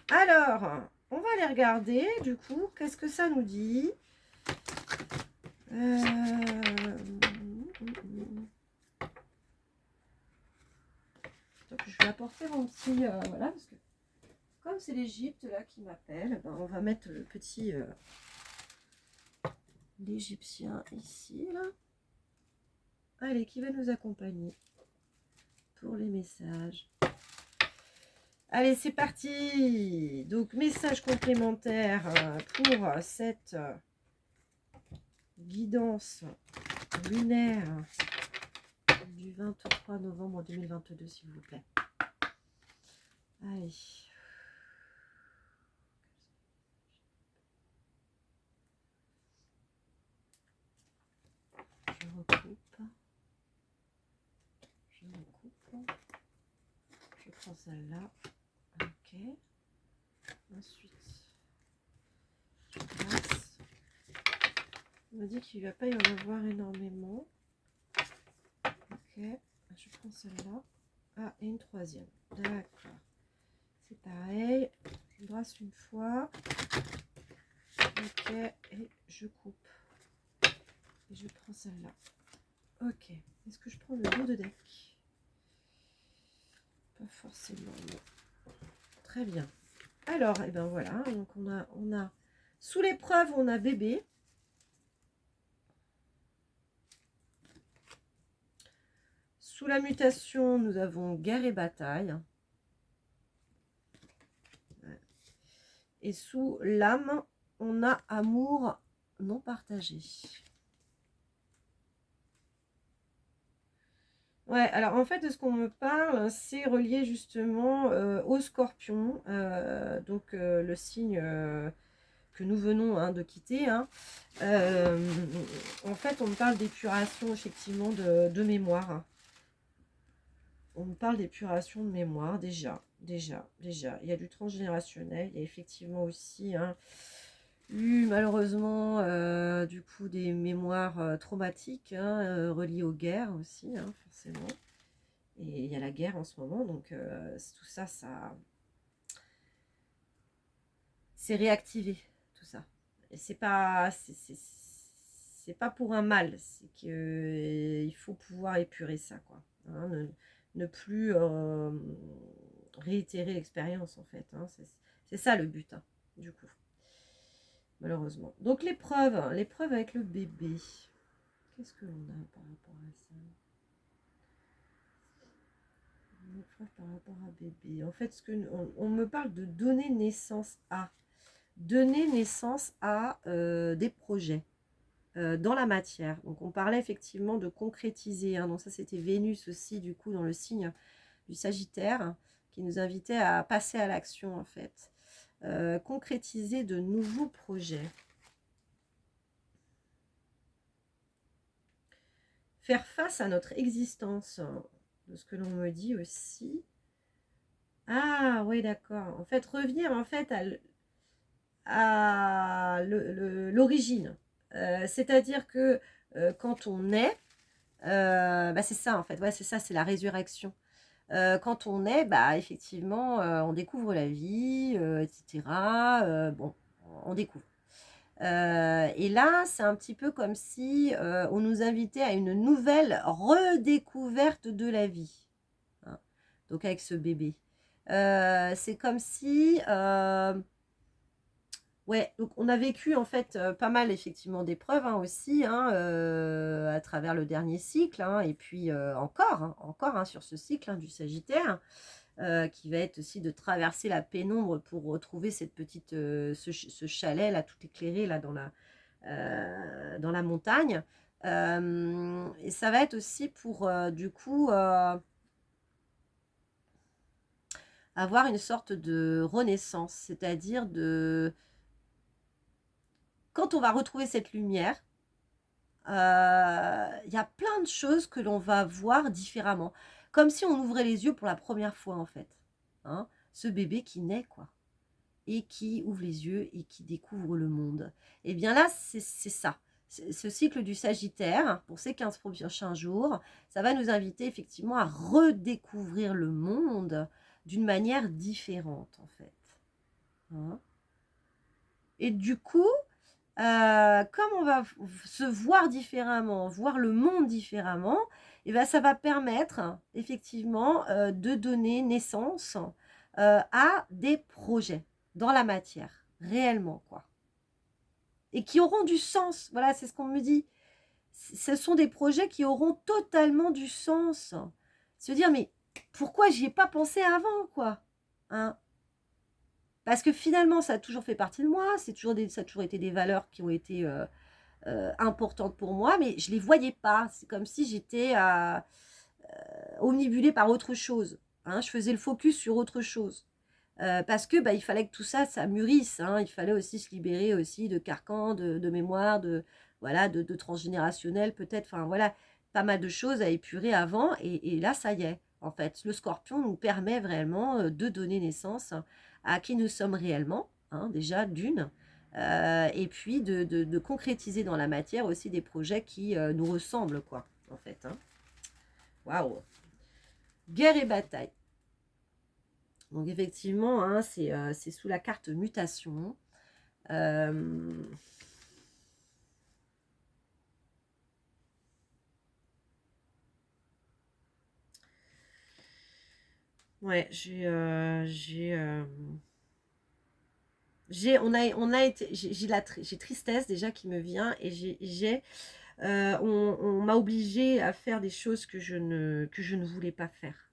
S1: Alors, on va aller regarder, du coup, qu'est-ce que ça nous dit. Je vais apporter mon petit... voilà, parce que comme c'est l'Égypte, là, qui m'appelle, ben, on va mettre le petit... l'Égyptien ici, là. Allez, qui va nous accompagner pour les messages. Allez, c'est parti. Donc, message complémentaire pour cette guidance lunaire du 23 novembre 2022, s'il vous plaît. Allez. Je recoupe. Je prends celle-là. Ok. Ensuite, je passe. On me dit qu'il ne va pas y en avoir énormément. Ok. Je prends celle-là. Ah, et une troisième. D'accord. C'est pareil. Je brasse une fois. Ok. Et je coupe. Et je prends celle-là. Ok. Est-ce que je prends le dos de deck? Pas forcément, non. Très bien. Alors, et ben voilà. Donc on a sous l'épreuve, on a bébé. Sous la mutation, nous avons guerre et bataille. Et sous l'âme, on a amour non partagé. Ouais, alors en fait, de ce qu'on me parle, c'est relié justement au scorpion, donc le signe que nous venons hein, de quitter. Hein. En fait, on me parle d'épuration effectivement de mémoire. Hein. On me parle d'épuration de mémoire déjà. Il y a du transgénérationnel, il y a effectivement aussi hein, eu malheureusement du coup des mémoires traumatiques hein, reliées aux guerres aussi, hein, forcément. Et il y a la guerre en ce moment, donc tout ça, c'est réactivé, tout ça. Et c'est pas pour un mal, c'est que il faut pouvoir épurer ça, quoi. Hein, ne plus réitérer l'expérience, en fait. Hein, c'est ça le but, hein, du coup, malheureusement. Donc l'épreuve avec le bébé. Qu'est-ce que l'on a par rapport à ça? L'épreuve par rapport à bébé. En fait, on me parle de donner naissance à. Donner naissance à des projets. Dans la matière. Donc on parlait effectivement de concrétiser. Hein. Donc ça c'était Vénus aussi du coup dans le signe du Sagittaire qui nous invitait à passer à l'action en fait. Concrétiser de nouveaux projets. Faire face à notre existence. De ce que l'on me dit aussi. Ah oui d'accord. En fait revenir en fait à l'origine. C'est-à-dire que quand on est, bah, c'est ça en fait, ouais, c'est ça, c'est la résurrection. Quand on est, bah, effectivement, on découvre la vie, etc. Bon, on découvre. Et là, c'est un petit peu comme si on nous invitait à une nouvelle redécouverte de la vie, hein. Donc avec ce bébé. C'est comme si ouais, donc on a vécu en fait pas mal effectivement d'épreuves hein, aussi hein, à travers le dernier cycle hein, et puis encore hein, sur ce cycle hein, du Sagittaire qui va être aussi de traverser la pénombre pour retrouver cette petite, ce chalet là tout éclairé là dans la montagne. Et ça va être aussi pour du coup avoir une sorte de renaissance, c'est-à-dire de quand on va retrouver cette lumière, il y a plein de choses que l'on va voir différemment. Comme si on ouvrait les yeux pour la première fois, en fait. Hein, ce bébé qui naît, quoi. Et qui ouvre les yeux et qui découvre le monde. Et bien là, c'est ça. Ce cycle du Sagittaire, pour ces 15 prochains jours, ça va nous inviter effectivement à redécouvrir le monde d'une manière différente, en fait. Hein, et du coup, comme on va se voir différemment, voir le monde différemment, et ben ça va permettre effectivement de donner naissance à des projets dans la matière, réellement quoi. Et qui auront du sens, voilà, c'est ce qu'on me dit. Ce sont des projets qui auront totalement du sens. Se dire, mais pourquoi j'y ai pas pensé avant, quoi, hein? Parce que finalement, ça a toujours fait partie de moi, ça a toujours été des valeurs qui ont été importantes pour moi, mais je ne les voyais pas. C'est comme si j'étais omnibulée par autre chose. Hein, je faisais le focus sur autre chose. Parce que bah, il fallait que tout ça, ça mûrisse. Hein, il fallait aussi se libérer aussi de carcans, de mémoire, voilà, de transgénérationnel peut-être. Enfin voilà, pas mal de choses à épurer avant. Et là, ça y est. En fait, le scorpion nous permet vraiment de donner naissance à qui nous sommes réellement, hein, déjà d'une, et puis de concrétiser dans la matière aussi des projets qui nous ressemblent, quoi, en fait. Hein. Waouh! Guerre et bataille. Donc effectivement, hein, c'est sous la carte mutation. Ouais, j'ai tristesse déjà qui me vient et on m'a obligée à faire des choses que je ne voulais pas faire.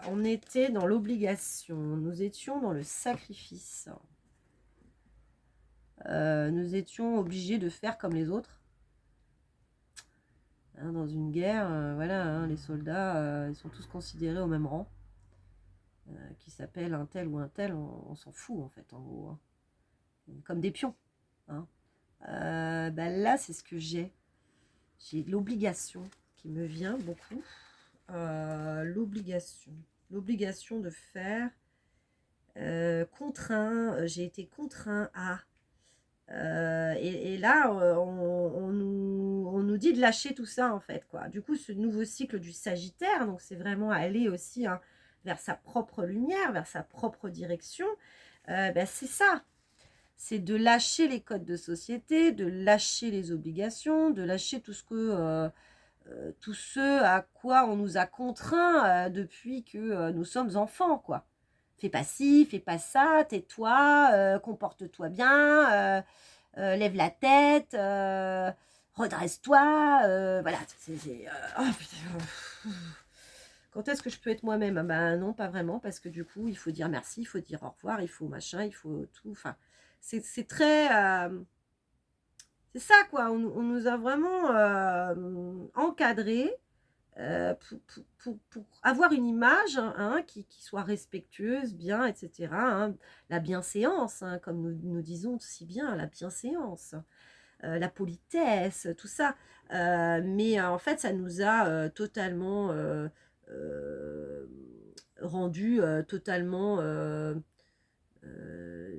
S1: On était dans l'obligation, nous étions dans le sacrifice. Nous étions obligés de faire comme les autres. Hein, dans une guerre, voilà, hein, les soldats, ils sont tous considérés au même rang. Qui s'appelle un tel ou un tel, on s'en fout en fait, en gros. Hein. Comme des pions. Hein. Bah là, c'est ce que j'ai. J'ai l'obligation qui me vient beaucoup. L'obligation de faire. Contraint, j'ai été contraint à. Et là, on nous dit de lâcher tout ça, en fait, quoi. Du coup, ce nouveau cycle du Sagittaire, donc c'est vraiment aller aussi hein, vers sa propre lumière, vers sa propre direction. Ben, c'est ça. C'est de lâcher les codes de société, de lâcher les obligations, de lâcher tout ce à quoi on nous a contraints depuis que nous sommes enfants, quoi. Fais pas ci, fais pas ça, tais-toi, comporte-toi bien, lève la tête, redresse-toi, voilà. Oh, putain. Quand est-ce que je peux être moi-même? Ben non, pas vraiment, parce que du coup, il faut dire merci, il faut dire au revoir, il faut machin, il faut tout. Enfin, c'est très... c'est ça, quoi. On nous a vraiment encadrés pour avoir une image hein, qui soit respectueuse, bien, etc. Hein. La bienséance, hein, comme nous disons si bien, la bienséance, la politesse, tout ça. Mais en fait, ça nous a totalement rendu totalement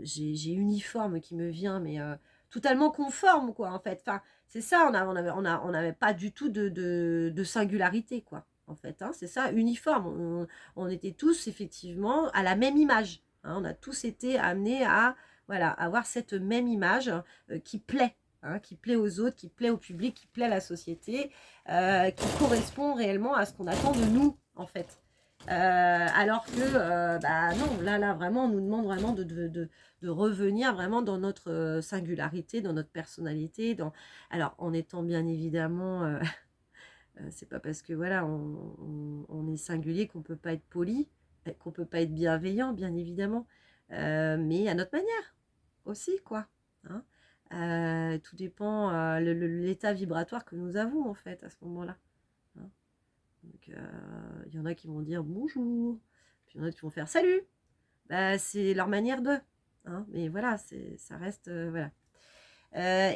S1: j'ai uniforme qui me vient, mais totalement conforme, quoi, en fait. Enfin, c'est ça, on n'avait pas du tout de singularité, quoi, en fait. Hein, c'est ça, uniforme. On était tous, effectivement, à la même image. Hein, on a tous été amenés à, voilà, avoir cette même image qui plaît. Hein, qui plaît aux autres, qui plaît au public, qui plaît à la société, qui correspond réellement à ce qu'on attend de nous, en fait. Alors que, bah non, là, vraiment, on nous demande vraiment de revenir vraiment dans notre singularité, dans notre personnalité. Alors, en étant bien évidemment, c'est pas parce que, voilà, on est singulier qu'on peut pas être poli, qu'on peut pas être bienveillant, bien évidemment, mais à notre manière aussi, quoi. Hein. Tout dépend l'état vibratoire que nous avons, en fait, à ce moment-là. Hein. Donc, il y en a qui vont dire bonjour, puis il y en a qui vont faire salut. Bah, c'est leur manière de. Hein, mais voilà, ça reste. Voilà.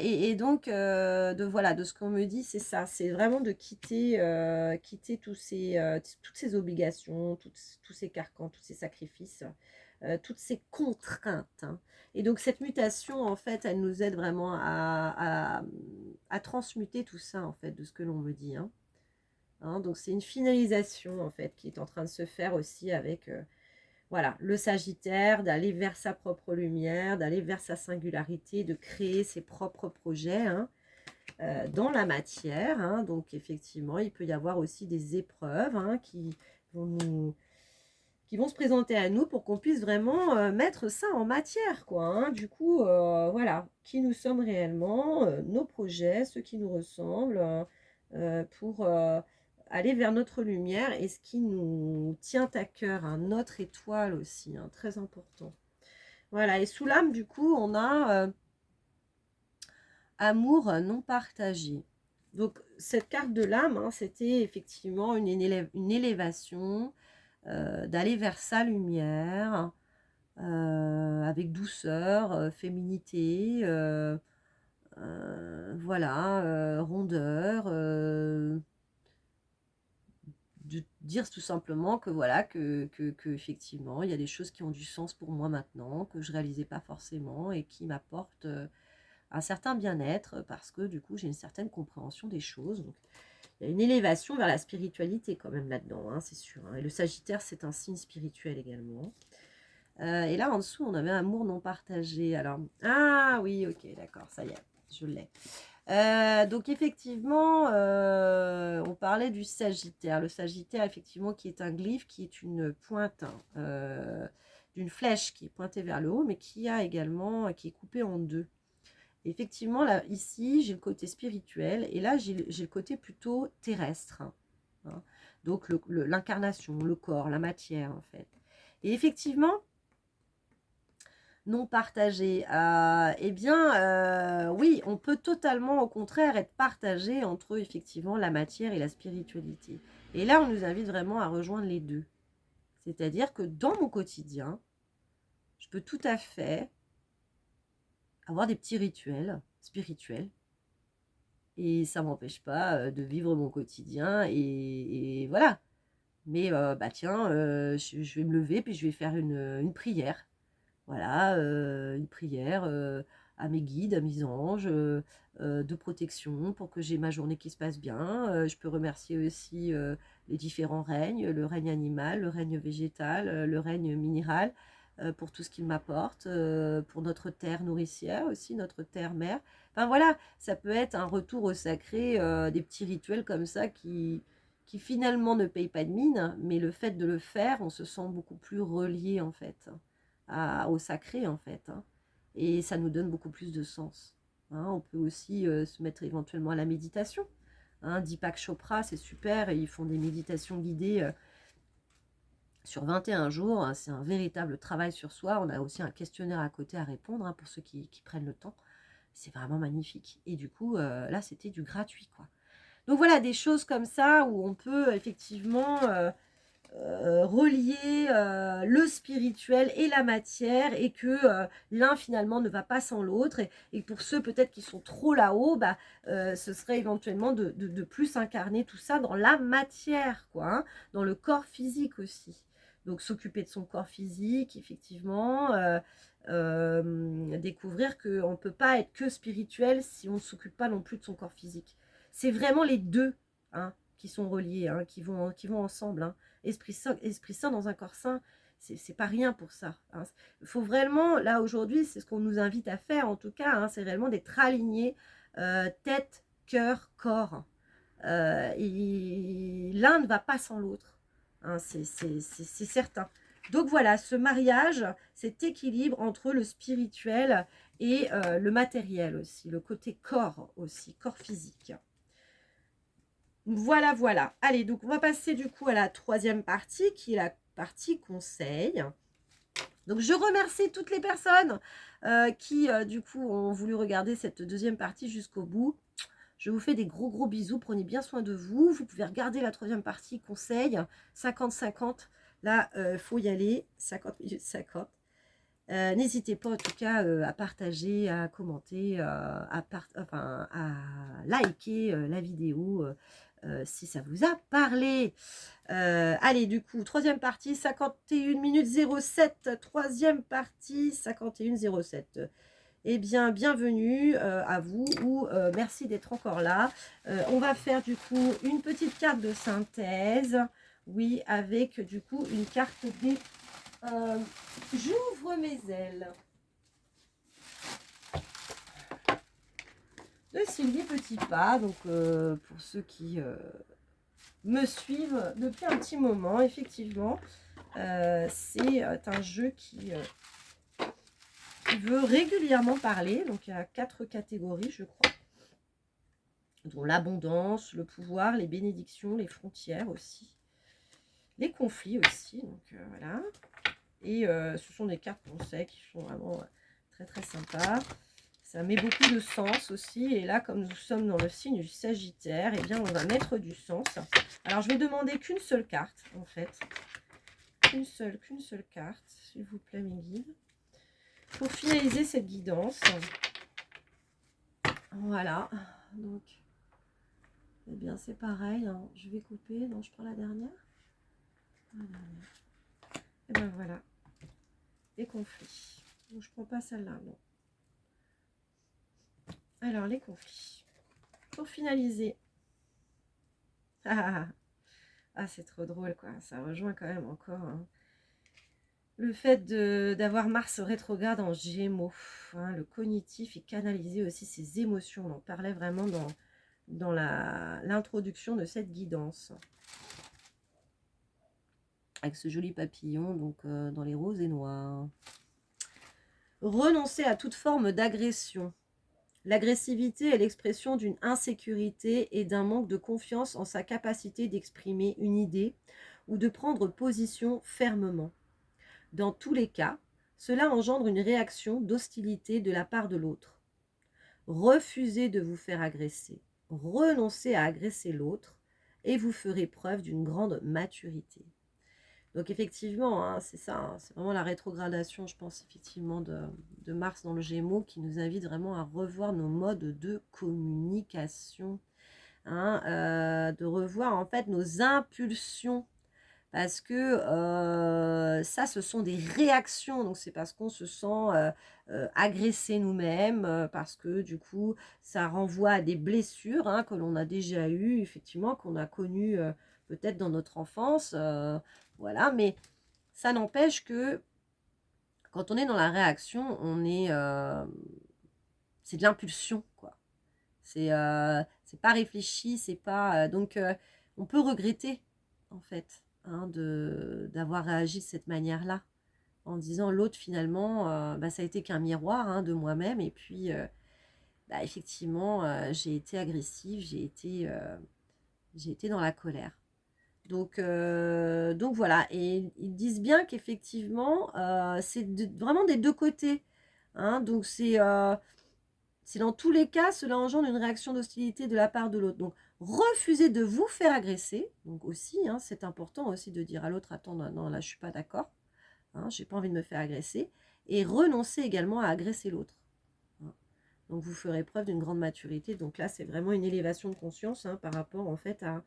S1: Et donc, voilà, de ce qu'on me dit, c'est ça. C'est vraiment de quitter toutes ces obligations, tous ces carcans, tous ces sacrifices, toutes ces contraintes. Hein. Et donc, cette mutation, en fait, elle nous aide vraiment à transmuter tout ça, en fait, de ce que l'on me dit. Hein. Hein, donc c'est une finalisation en fait qui est en train de se faire aussi avec voilà, le Sagittaire, d'aller vers sa propre lumière, d'aller vers sa singularité, de créer ses propres projets hein, dans la matière. Hein, donc effectivement, il peut y avoir aussi des épreuves hein, qui vont se présenter à nous pour qu'on puisse vraiment mettre ça en matière, quoi. Hein. Du coup, voilà, qui nous sommes réellement, nos projets, ceux qui nous ressemblent, pour aller vers notre lumière et ce qui nous tient à cœur, hein, notre étoile aussi, hein, très important. Voilà, et sous l'âme, du coup, on a amour non partagé. Donc, cette carte de l'âme, hein, c'était effectivement une élévation, d'aller vers sa lumière, avec douceur, féminité, voilà, rondeur, de dire tout simplement que voilà, que effectivement, il y a des choses qui ont du sens pour moi maintenant, que je réalisais pas forcément et qui m'apportent un certain bien-être parce que du coup, j'ai une certaine compréhension des choses. Donc, il y a une élévation vers la spiritualité quand même là-dedans, hein, c'est sûr. Hein. Et le Sagittaire, c'est un signe spirituel également. Et là, en dessous, on avait amour non partagé. Alors, ah oui, ok, d'accord, ça y est, je l'ai. Donc, effectivement, on parlait du Sagittaire. Le Sagittaire, effectivement, qui est un glyphe, qui est une pointe d'une flèche qui est pointée vers le haut, mais qui a également, qui est coupée en deux. Effectivement, là, ici, j'ai le côté spirituel, et là, j'ai le côté plutôt terrestre. Hein. Donc, l'incarnation, le corps, la matière, en fait. Et effectivement, non partagé. Eh bien, oui, on peut totalement, au contraire, être partagé entre, effectivement, la matière et la spiritualité. Et là, on nous invite vraiment à rejoindre les deux. C'est-à-dire que dans mon quotidien, je peux tout à fait avoir des petits rituels spirituels. Et ça ne m'empêche pas de vivre mon quotidien. Et voilà. Mais, bah tiens, je vais me lever, puis je vais faire une prière. Voilà, une prière à mes guides, à mes anges, de protection pour que j'ai ma journée qui se passe bien. Je peux remercier aussi les différents règnes, le règne animal, le règne végétal, le règne minéral, pour tout ce qu'ils m'apportent, pour notre terre nourricière aussi, notre terre-mère. Enfin voilà, ça peut être un retour au sacré, des petits rituels comme ça qui finalement ne payent pas de mine, mais le fait de le faire, on se sent beaucoup plus relié en fait au sacré en fait. Hein. Et ça nous donne beaucoup plus de sens. Hein. On peut aussi se mettre éventuellement à la méditation. Hein. Deepak Chopra, c'est super, et ils font des méditations guidées sur 21 jours. Hein. C'est un véritable travail sur soi. On a aussi un questionnaire à côté à répondre hein, pour ceux qui prennent le temps. C'est vraiment magnifique. Et du coup, là, c'était du gratuit, quoi. Donc voilà, des choses comme ça où on peut effectivement relier le spirituel et la matière et que l'un finalement ne va pas sans l'autre et pour ceux peut-être qui sont trop là-haut, bah, ce serait éventuellement de plus incarner tout ça dans la matière, quoi, hein, dans le corps physique aussi. Donc s'occuper de son corps physique, effectivement, découvrir qu'on ne peut pas être que spirituel si on ne s'occupe pas non plus de son corps physique. C'est vraiment les deux, hein, qui sont reliés, hein, qui vont ensemble. Hein. Esprit sain dans un corps sain, c'est pas rien pour ça. Hein. Il faut vraiment, là aujourd'hui, c'est ce qu'on nous invite à faire en tout cas, hein, c'est réellement d'être aligné tête, cœur, corps. Et l'un ne va pas sans l'autre, hein, c'est certain. Donc voilà, ce mariage, cet équilibre entre le spirituel et le matériel aussi, le côté corps aussi, corps physique. Voilà, voilà. Allez, donc on va passer du coup à la troisième partie, qui est la partie conseil. Donc je remercie toutes les personnes qui du coup ont voulu regarder cette deuxième partie jusqu'au bout. Je vous fais des gros bisous, prenez bien soin de vous. Vous pouvez regarder la troisième partie, conseil, 50-50. Là, il faut y aller, 50 minutes 50. N'hésitez pas en tout cas à partager, à commenter, à liker la vidéo si ça vous a parlé. Allez, du coup, troisième partie, 51 minutes 07. Troisième partie, 51-07. Eh bien, bienvenue à vous ou merci d'être encore là. On va faire du coup une petite carte de synthèse. Oui, avec du coup une carte des... J'ouvre mes ailes. De Sylvie Petitpas. Donc, pour ceux qui me suivent depuis un petit moment, effectivement, c'est un jeu qui veut régulièrement parler. Donc, il y a 4 catégories, je crois. Dont l'abondance, le pouvoir, les bénédictions, les frontières aussi. Les conflits aussi. Donc, voilà. Et ce sont des cartes conseils qui sont vraiment très sympas. Ça met beaucoup de sens aussi. Et là, comme nous sommes dans le signe du Sagittaire, eh bien, on va mettre du sens. Alors, je vais demander qu'une seule carte, en fait. Qu'une seule carte, s'il vous plaît, mes guides. Pour finaliser cette guidance. Voilà. Donc, eh bien, c'est pareil. Hein. Je vais couper. Non, je prends la dernière. La dernière. Et bien, voilà. Les conflits. Donc, je prends pas celle-là, non. Alors, les conflits. Pour finaliser. Ah, c'est trop drôle, quoi. Ça rejoint quand même encore hein, le fait d'avoir Mars rétrograde en Gémeaux. Hein, le cognitif et canaliser aussi ses émotions. On en parlait vraiment dans l'introduction de cette guidance. Avec ce joli papillon, donc dans les roses et noirs. Renoncer à toute forme d'agression. L'agressivité est l'expression d'une insécurité et d'un manque de confiance en sa capacité d'exprimer une idée ou de prendre position fermement. Dans tous les cas, cela engendre une réaction d'hostilité de la part de l'autre. Refusez de vous faire agresser, renoncez à agresser l'autre et vous ferez preuve d'une grande maturité. Donc effectivement, hein, c'est ça, hein, c'est vraiment la rétrogradation, je pense, effectivement, de Mars dans le Gémeaux qui nous invite vraiment à revoir nos modes de communication, hein, de revoir en fait nos impulsions, parce que ça, ce sont des réactions, donc c'est parce qu'on se sent agressé nous-mêmes, parce que du coup, ça renvoie à des blessures hein, que l'on a déjà eues, effectivement, qu'on a connues peut-être dans notre enfance, voilà, mais ça n'empêche que quand on est dans la réaction, c'est de l'impulsion, quoi. C'est pas réfléchi, c'est pas... donc, on peut regretter, en fait, hein, d'avoir réagi de cette manière-là, en disant l'autre, finalement, ça a été qu'un miroir hein, de moi-même, et puis, effectivement, j'ai été agressive, j'ai été dans la colère. Donc voilà, et ils disent bien qu'effectivement, c'est vraiment des deux côtés. Hein, donc c'est dans tous les cas, cela engendre une réaction d'hostilité de la part de l'autre. Donc refusez de vous faire agresser. Donc aussi, hein, c'est important aussi de dire à l'autre, attends, non, là je suis pas d'accord. Hein, j'ai pas envie de me faire agresser. Et renoncez également à agresser l'autre. Hein. Donc vous ferez preuve d'une grande maturité. Donc là, c'est vraiment une élévation de conscience hein, par rapport en fait à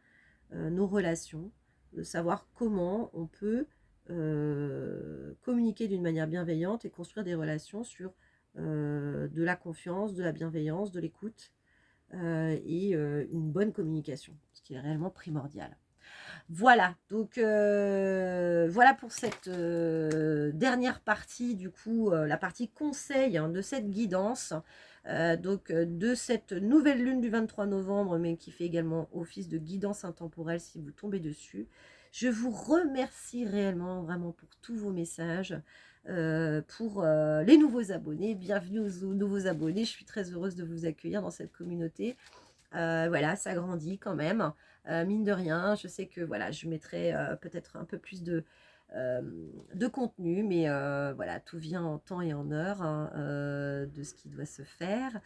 S1: nos relations, de savoir comment on peut communiquer d'une manière bienveillante et construire des relations sur de la confiance, de la bienveillance, de l'écoute et une bonne communication, ce qui est réellement primordial. Voilà, donc voilà pour cette dernière partie, du coup, la partie conseil hein, de cette guidance, de cette nouvelle lune du 23 novembre, mais qui fait également office de guidance intemporelle si vous tombez dessus. Je vous remercie réellement, vraiment, pour tous vos messages, pour les nouveaux abonnés. Bienvenue aux nouveaux abonnés, je suis très heureuse de vous accueillir dans cette communauté. Voilà, ça grandit quand même. Mine de rien, je sais que voilà, je mettrai peut-être un peu plus de contenu, mais voilà, tout vient en temps et en heure hein, de ce qui doit se faire.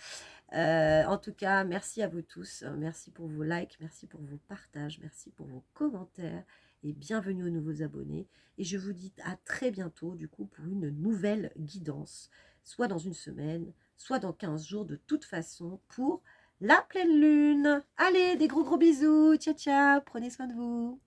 S1: En tout cas, merci à vous tous. Merci pour vos likes, merci pour vos partages, merci pour vos commentaires et bienvenue aux nouveaux abonnés. Et je vous dis à très bientôt, du coup, pour une nouvelle guidance, soit dans une semaine, soit dans 15 jours, de toute façon, pour la pleine lune. Allez, des gros bisous. Ciao, ciao. Prenez soin de vous.